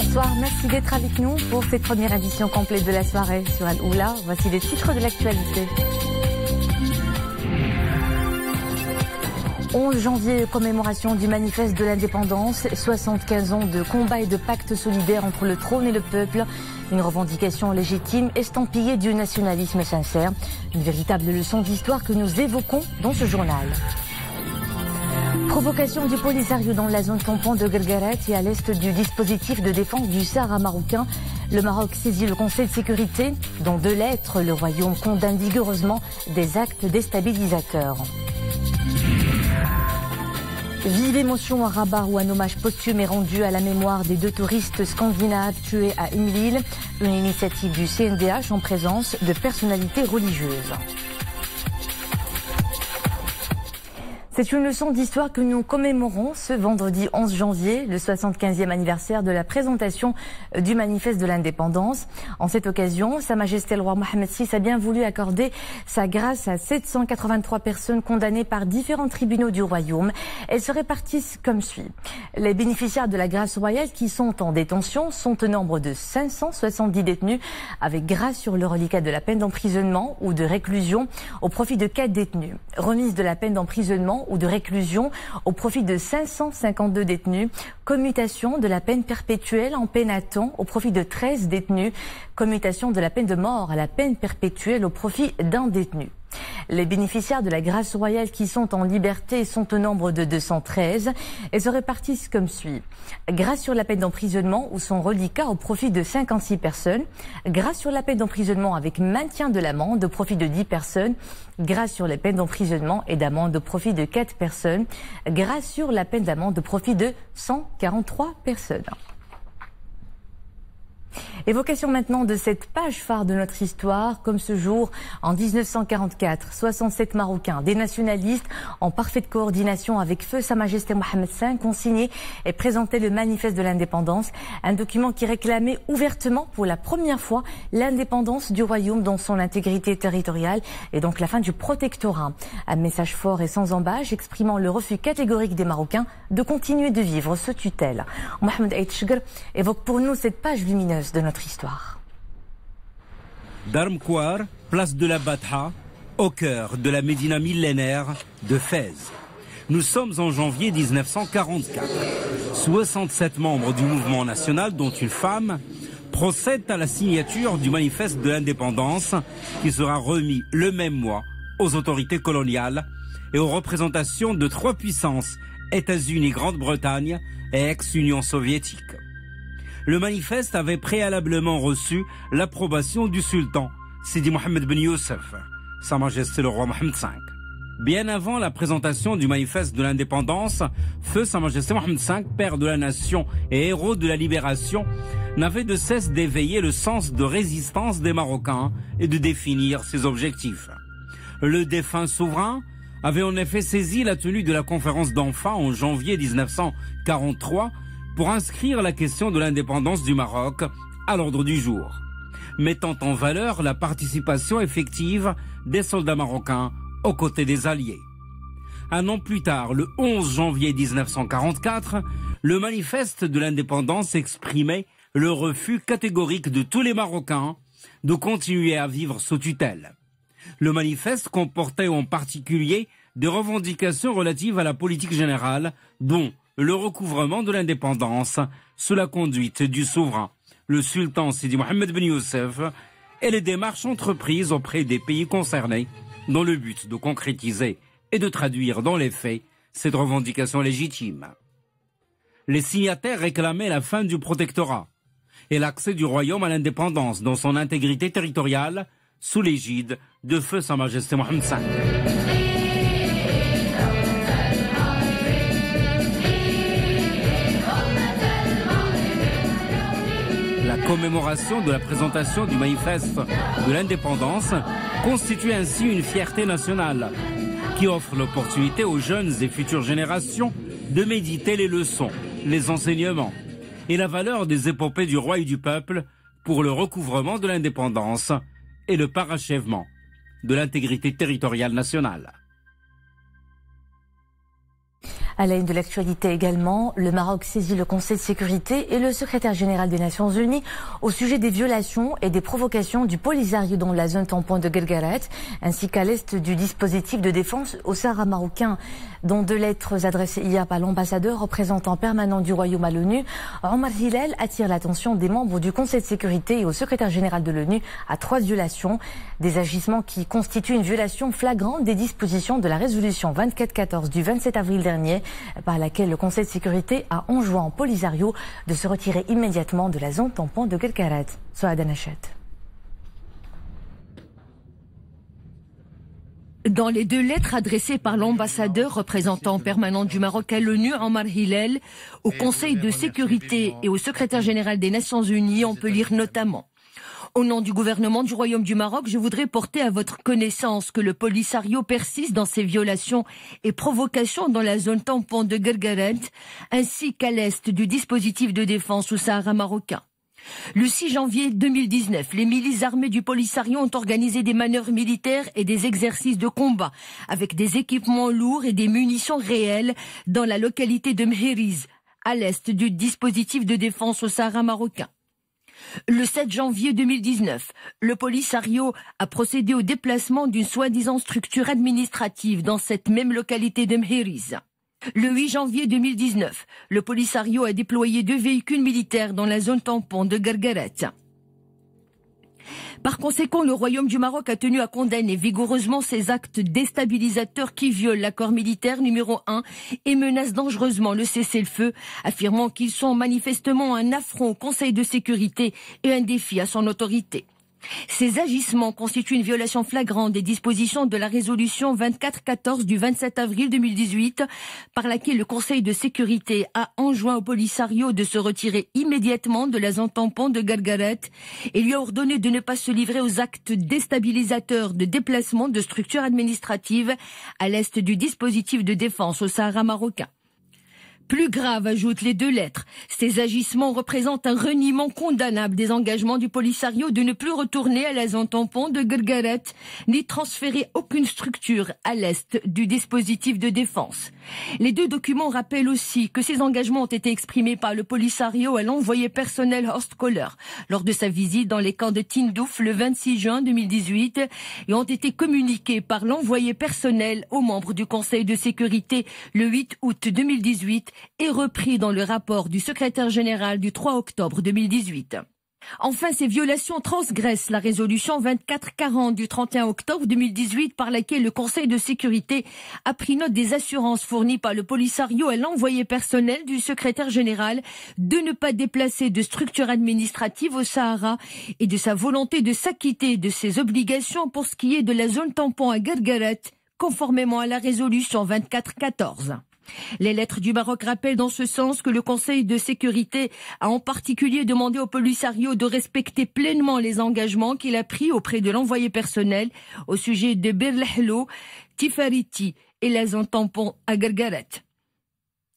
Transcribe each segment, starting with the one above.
Bonsoir, merci d'être avec nous pour cette première édition complète de la soirée sur Al-Oula. Voici les titres de l'actualité. 11 janvier, commémoration du manifeste de l'indépendance, 75 ans de combat et de pacte solidaire entre le trône et le peuple, une revendication légitime estampillée du nationalisme sincère, une véritable leçon d'histoire que nous évoquons dans ce journal. Provocation du Polisario dans la zone tampon de Guelgueret et à l'est du dispositif de défense du Sahara marocain. Le Maroc saisit le Conseil de sécurité. Dans 2 lettres, le Royaume condamne vigoureusement des actes déstabilisateurs. Vive émotion à Rabat où un hommage posthume est rendu à la mémoire des 2 touristes scandinaves tués à Imlil, une initiative du CNDH en présence de personnalités religieuses. C'est une leçon d'histoire que nous commémorons ce vendredi 11 janvier, le 75e anniversaire de la présentation du manifeste de l'indépendance. En cette occasion, Sa Majesté le roi Mohammed VI a bien voulu accorder sa grâce à 783 personnes condamnées par différents tribunaux du royaume. Elles se répartissent comme suit. Les bénéficiaires de la grâce royale qui sont en détention sont au nombre de 570 détenus avec grâce sur le reliquat de la peine d'emprisonnement ou de réclusion au profit de 4 détenus. Remise de la peine d'emprisonnement ou de réclusion au profit de 552 détenus, commutation de la peine perpétuelle en peine à temps au profit de 13 détenus, commutation de la peine de mort à la peine perpétuelle au profit d'un détenu. Les bénéficiaires de la grâce royale qui sont en liberté sont au nombre de 213 et se répartissent comme suit. Grâce sur la peine d'emprisonnement ou son reliquat au profit de 56 personnes. Grâce sur la peine d'emprisonnement avec maintien de l'amende au profit de 10 personnes. Grâce sur les peines d'emprisonnement et d'amende au profit de 4 personnes. Grâce sur la peine d'amende au profit de 143 personnes. Évocation maintenant de cette page phare de notre histoire, comme ce jour en 1944, 67 Marocains, des nationalistes en parfaite coordination avec feu Sa Majesté Mohammed V, ont signé et présenté le manifeste de l'indépendance, un document qui réclamait ouvertement pour la première fois l'indépendance du royaume dans son intégrité territoriale et donc la fin du protectorat. Un message fort et sans embâche exprimant le refus catégorique des Marocains de continuer de vivre sous tutelle. Mohamed Aït Chegr évoque pour nous cette page lumineuse de notre histoire. Darmkouar, place de la Batha, au cœur de la médina millénaire de Fès. Nous sommes en janvier 1944. 67 membres du mouvement national, dont une femme, procèdent à la signature du manifeste de l'indépendance qui sera remis le même mois aux autorités coloniales et aux représentations de 3 puissances, États-Unis, Grande-Bretagne et ex-Union soviétique. Le manifeste avait préalablement reçu l'approbation du sultan Sidi Mohammed Ben Youssef, Sa Majesté le roi Mohammed V. Bien avant la présentation du manifeste de l'indépendance, feu Sa Majesté Mohammed V, père de la nation et héros de la libération, n'avait de cesse d'éveiller le sens de résistance des Marocains et de définir ses objectifs. Le défunt souverain avait en effet saisi la tenue de la conférence d'Anfa en janvier 1943 pour inscrire la question de l'indépendance du Maroc à l'ordre du jour, mettant en valeur la participation effective des soldats marocains aux côtés des Alliés. Un an plus tard, le 11 janvier 1944, le manifeste de l'indépendance exprimait le refus catégorique de tous les Marocains de continuer à vivre sous tutelle. Le manifeste comportait en particulier des revendications relatives à la politique générale, dont le recouvrement de l'indépendance sous la conduite du souverain, le sultan Sidi Mohammed Ben Youssef, et les démarches entreprises auprès des pays concernés dans le but de concrétiser et de traduire dans les faits cette revendication légitime. Les signataires réclamaient la fin du protectorat et l'accès du royaume à l'indépendance dans son intégrité territoriale sous l'égide de feu Sa Majesté Mohammed V. La commémoration de la présentation du manifeste de l'indépendance constitue ainsi une fierté nationale qui offre l'opportunité aux jeunes et futures générations de méditer les leçons, les enseignements et la valeur des épopées du roi et du peuple pour le recouvrement de l'indépendance et le parachèvement de l'intégrité territoriale nationale. À la une de l'actualité également, le Maroc saisit le Conseil de sécurité et le secrétaire général des Nations Unies au sujet des violations et des provocations du Polisario dans la zone tampon de Guerguerat, ainsi qu'à l'est du dispositif de défense au Sahara marocain. Dans deux lettres adressées hier par l'ambassadeur représentant permanent du Royaume à l'ONU, Omar Hillel attire l'attention des membres du Conseil de sécurité et au secrétaire général de l'ONU à 3 violations, des agissements qui constituent une violation flagrante des dispositions de la résolution 2414 du 27 avril dernier, par laquelle le Conseil de sécurité a enjoint au Polisario de se retirer immédiatement de la zone tampon de Guerguerat. Souad Anachet. Dans les deux lettres adressées par l'ambassadeur représentant permanent du Maroc à l'ONU, Omar Hillel, au Conseil de sécurité et au secrétaire général des Nations Unies, on peut lire notamment: au nom du gouvernement du Royaume du Maroc, je voudrais porter à votre connaissance que le Polisario persiste dans ses violations et provocations dans la zone tampon de Guerguerat, ainsi qu'à l'est du dispositif de défense au Sahara marocain. Le 6 janvier 2019, les milices armées du Polisario ont organisé des manœuvres militaires et des exercices de combat avec des équipements lourds et des munitions réelles dans la localité de Mheriz, à l'est du dispositif de défense au Sahara marocain. Le 7 janvier 2019, le Polisario a procédé au déplacement d'une soi-disant structure administrative dans cette même localité de Mheriz. Le 8 janvier 2019, le Polisario a déployé 2 véhicules militaires dans la zone tampon de Guerguerat. Par conséquent, le Royaume du Maroc a tenu à condamner vigoureusement ces actes déstabilisateurs qui violent l'accord militaire numéro 1 et menacent dangereusement le cessez-le-feu, affirmant qu'ils sont manifestement un affront au Conseil de sécurité et un défi à son autorité. Ces agissements constituent une violation flagrante des dispositions de la résolution 2414 du 27 avril 2018, par laquelle le Conseil de sécurité a enjoint au Polisario de se retirer immédiatement de la zone tampon de Guerguerat et lui a ordonné de ne pas se livrer aux actes déstabilisateurs de déplacement de structures administratives à l'est du dispositif de défense au Sahara marocain. Plus grave, ajoutent les deux lettres, ces agissements représentent un reniement condamnable des engagements du Polisario de ne plus retourner à la zone tampon de Guerguerat, ni transférer aucune structure à l'est du dispositif de défense. Les deux documents rappellent aussi que ces engagements ont été exprimés par le Polisario à l'envoyé personnel Horst Kohler lors de sa visite dans les camps de Tindouf le 26 juin 2018 et ont été communiqués par l'envoyé personnel aux membres du Conseil de sécurité le 8 août 2018 et repris dans le rapport du secrétaire général du 3 octobre 2018. Enfin, ces violations transgressent la résolution 2440 du 31 octobre 2018 par laquelle le Conseil de sécurité a pris note des assurances fournies par le Polisario à l'envoyé personnel du secrétaire général de ne pas déplacer de structure administrative au Sahara et de sa volonté de s'acquitter de ses obligations pour ce qui est de la zone tampon à Guerguerat, conformément à la résolution 2414. Les lettres du Maroc rappellent dans ce sens que le Conseil de sécurité a en particulier demandé au Polisario de respecter pleinement les engagements qu'il a pris auprès de l'envoyé personnel au sujet de Bir Lehlo, Tifariti et la zone tampon à Guerguerat.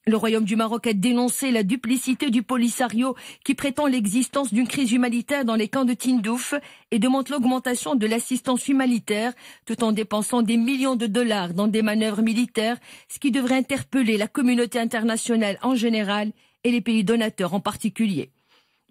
Le Royaume du Maroc a dénoncé la duplicité du Polisario qui prétend l'existence d'une crise humanitaire dans les camps de Tindouf et demande l'augmentation de l'assistance humanitaire tout en dépensant des millions de dollars dans des manœuvres militaires, ce qui devrait interpeller la communauté internationale en général et les pays donateurs en particulier.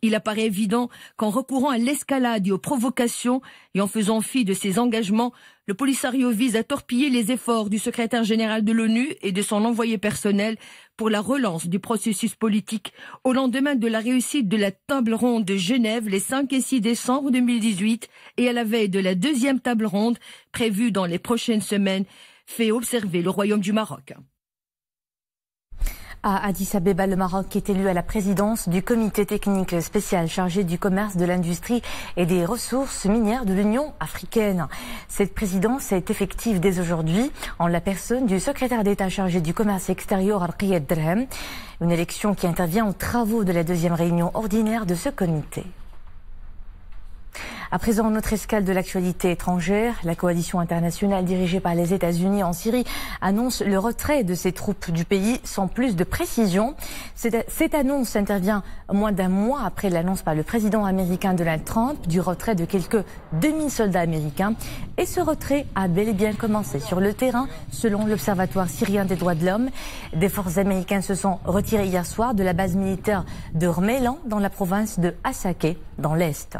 Il apparaît évident qu'en recourant à l'escalade et aux provocations et en faisant fi de ses engagements, le Polisario vise à torpiller les efforts du secrétaire général de l'ONU et de son envoyé personnel pour la relance du processus politique au lendemain de la réussite de la table ronde de Genève les 5 et 6 décembre 2018 et à la veille de la deuxième table ronde prévue dans les prochaines semaines, fait observer le Royaume du Maroc. À Addis Abeba, le Maroc est élu à la présidence du comité technique spécial chargé du commerce, de l'industrie et des ressources minières de l'Union africaine. Cette présidence est effective dès aujourd'hui en la personne du secrétaire d'État chargé du commerce extérieur Al-Qiyad Drhem, une élection qui intervient aux travaux de la deuxième réunion ordinaire de ce comité. À présent, notre escale de l'actualité étrangère. La coalition internationale dirigée par les États-Unis en Syrie annonce le retrait de ses troupes du pays sans plus de précision. Cette annonce intervient moins d'un mois après l'annonce par le président américain Donald Trump du retrait de quelques 2000 soldats américains. Et ce retrait a bel et bien commencé sur le terrain, selon l'Observatoire syrien des droits de l'homme. Des forces américaines se sont retirées hier soir de la base militaire de Rmélan dans la province de Hassaké, dans l'Est.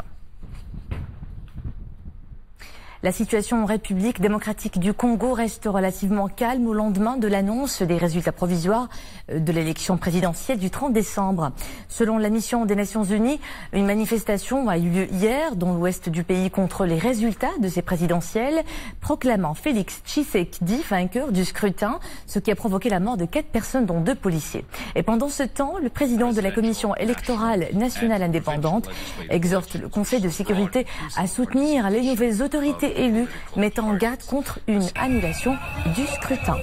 La situation en République démocratique du Congo reste relativement calme au lendemain de l'annonce des résultats provisoires de l'élection présidentielle du 30 décembre. Selon la mission des Nations Unies, une manifestation a eu lieu hier dans l'ouest du pays contre les résultats de ces présidentielles, proclamant Félix Tshisekedi vainqueur du scrutin, ce qui a provoqué la mort de 4 personnes dont 2 policiers. Et pendant ce temps, le président de la Commission électorale nationale indépendante exhorte le Conseil de sécurité à soutenir les nouvelles autorités élus, mettant en garde contre une annulation du scrutin.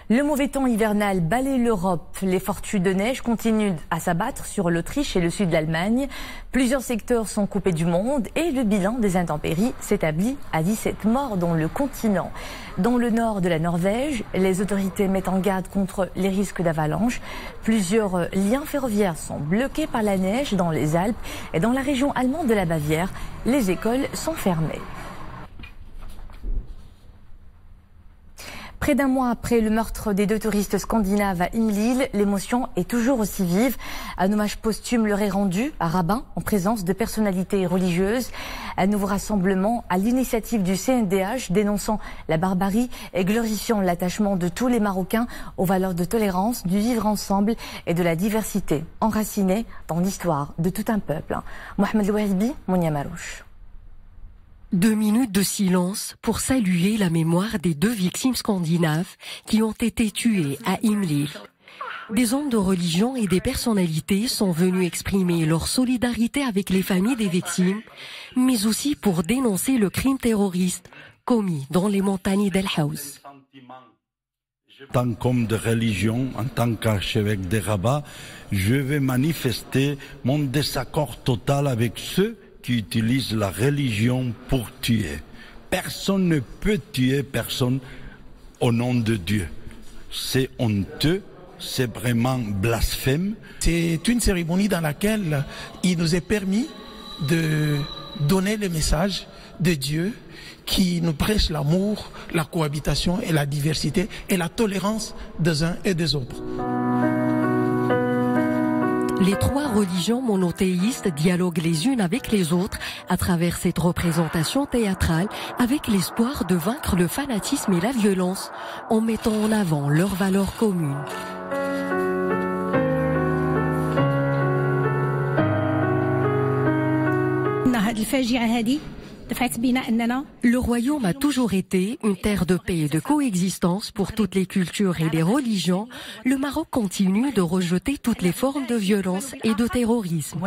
Le mauvais temps hivernal balaie l'Europe. Les fortunes de neige continuent à s'abattre sur l'Autriche et le sud de l'Allemagne. Plusieurs secteurs sont coupés du monde et le bilan des intempéries s'établit à 17 morts dans le continent. Dans le nord de la Norvège, les autorités mettent en garde contre les risques d'avalanche. Plusieurs liens ferroviaires sont bloqués par la neige dans les Alpes et dans la région allemande de la Bavière, les écoles sont fermées. Près d'un mois après le meurtre des 2 touristes scandinaves à Imlil, l'émotion est toujours aussi vive. Un hommage posthume leur est rendu à Rabat en présence de personnalités religieuses. Un nouveau rassemblement à l'initiative du CNDH dénonçant la barbarie et glorifiant l'attachement de tous les Marocains aux valeurs de tolérance, du vivre ensemble et de la diversité, enracinée dans l'histoire de tout un peuple. Mohamed Louahibi, Mounia Marouche. 2 minutes de silence pour saluer la mémoire des 2 victimes scandinaves qui ont été tuées à Imlil. Des hommes de religion et des personnalités sont venus exprimer leur solidarité avec les familles des victimes, mais aussi pour dénoncer le crime terroriste commis dans les montagnes d'El Haouz. En tant qu'homme de religion, en tant qu'archevêque de Rabat, je vais manifester mon désaccord total avec ceux qui utilisent la religion pour tuer. Personne ne peut tuer personne au nom de Dieu. C'est honteux, c'est vraiment blasphème. C'est une cérémonie dans laquelle il nous est permis de donner le message de Dieu qui nous prêche l'amour, la cohabitation et la diversité et la tolérance des uns et des autres. Les 3 religions monothéistes dialoguent les unes avec les autres à travers cette représentation théâtrale avec l'espoir de vaincre le fanatisme et la violence en mettant en avant leurs valeurs communes. Le royaume a toujours été une terre de paix et de coexistence pour toutes les cultures et les religions. Le Maroc continue de rejeter toutes les formes de violence et de terrorisme.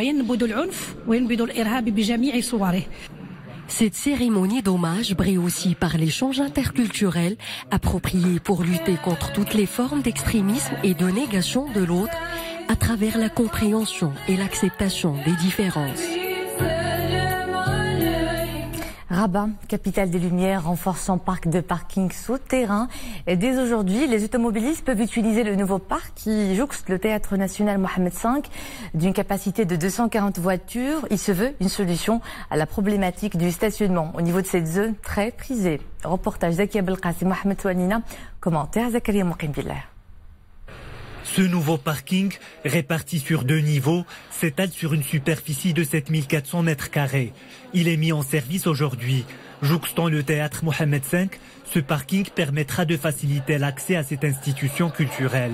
Cette cérémonie d'hommage brille aussi par l'échange interculturel, approprié pour lutter contre toutes les formes d'extrémisme et de négation de l'autre, à travers la compréhension et l'acceptation des différences. Rabat, capitale des Lumières, renforce son parc de parking souterrain. Et dès aujourd'hui, les automobilistes peuvent utiliser le nouveau parc qui jouxte le Théâtre national Mohamed V d'une capacité de 240 voitures. Il se veut une solution à la problématique du stationnement au niveau de cette zone très prisée. Reportage Zakia Belkassi, Mohamed Touanina, commentaire Zakaria Moukinbillah. Ce nouveau parking, réparti sur 2 niveaux, s'étale sur une superficie de 7400 mètres carrés. Il est mis en service aujourd'hui. Jouxtant le théâtre Mohamed V, ce parking permettra de faciliter l'accès à cette institution culturelle.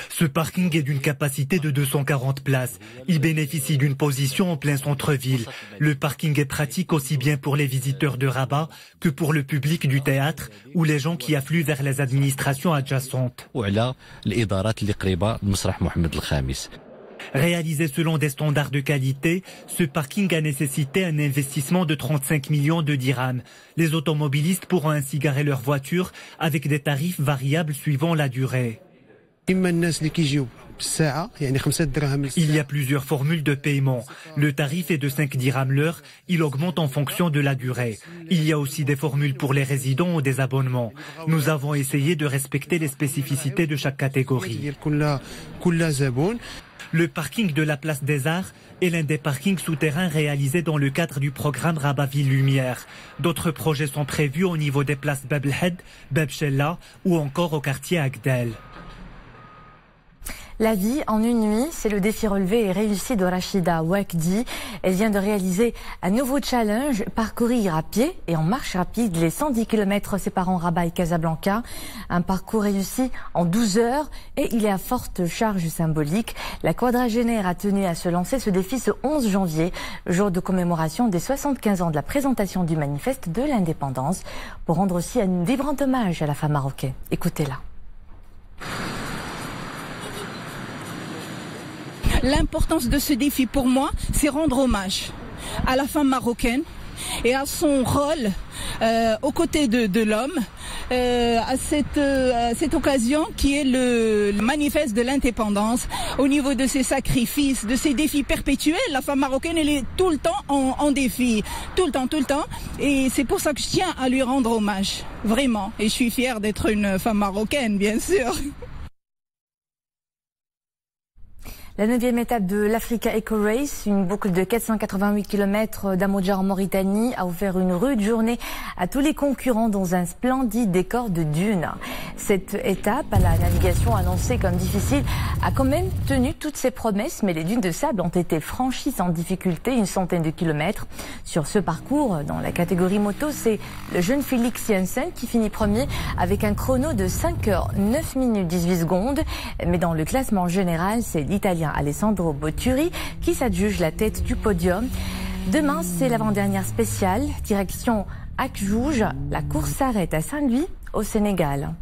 Ce parking est d'une capacité de 240 places. Il bénéficie d'une position en plein centre-ville. Le parking est pratique aussi bien pour les visiteurs de Rabat que pour le public du théâtre ou les gens qui affluent vers les administrations adjacentes. Réalisé selon des standards de qualité, ce parking a nécessité un investissement de 35 millions de dirhams. Les automobilistes pourront ainsi garer leur voiture avec des tarifs variables suivant la durée. Il y a plusieurs formules de paiement. Le tarif est de 5 dirhams l'heure. Il augmente en fonction de la durée. Il y a aussi des formules pour les résidents ou des abonnements. Nous avons essayé de respecter les spécificités de chaque catégorie. Le parking de la Place des Arts est l'un des parkings souterrains réalisés dans le cadre du programme Rabat Ville Lumière. D'autres projets sont prévus au niveau des places Bab el-Had, Bab Chella ou encore au quartier Agdel. La vie en une nuit, c'est le défi relevé et réussi de Rachida Ouakdi. Elle vient de réaliser un nouveau challenge, parcourir à pied et en marche rapide les 110 km séparant Rabat et Casablanca. Un parcours réussi en 12 heures et il est à forte charge symbolique. La quadragénaire a tenu à se lancer ce défi ce 11 janvier, jour de commémoration des 75 ans de la présentation du manifeste de l'indépendance, pour rendre aussi un vibrant hommage à la femme marocaine. Écoutez-la. L'importance de ce défi pour moi, c'est rendre hommage à la femme marocaine et à son rôle aux côtés de l'homme, à cette occasion qui est le manifeste de l'indépendance. Au niveau de ses sacrifices, de ses défis perpétuels, la femme marocaine, elle est tout le temps en défi, tout le temps. Et c'est pour ça que je tiens à lui rendre hommage, vraiment. Et je suis fière d'être une femme marocaine, bien sûr. La 9e étape de l'Africa Eco Race, une boucle de 488 km d'Amodja en Mauritanie, a offert une rude journée à tous les concurrents dans un splendide décor de dunes. Cette étape, à la navigation annoncée comme difficile, a quand même tenu toutes ses promesses, mais les dunes de sable ont été franchies sans difficulté, une centaine de kilomètres. Sur ce parcours, dans la catégorie moto, c'est le jeune Félix Jensen qui finit premier avec un chrono de 5 heures 9 minutes 18 secondes. Mais dans le classement général, c'est l'Italien Alessandro Botturi qui s'adjuge la tête du podium. Demain, c'est l'avant-dernière spéciale, direction Akjouj. La course s'arrête à Saint-Louis, au Sénégal.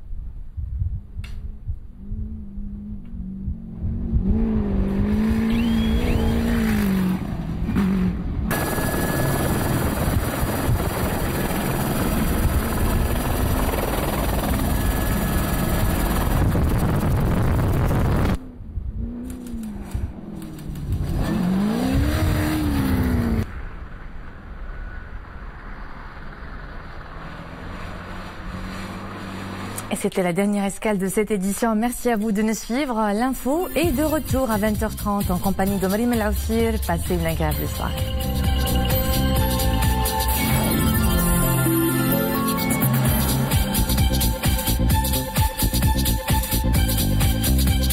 Et c'était la dernière escale de cette édition. Merci à vous de nous suivre. L'info est de retour à 20h30 en compagnie de Marie Melaufir. Passez une agréable soirée.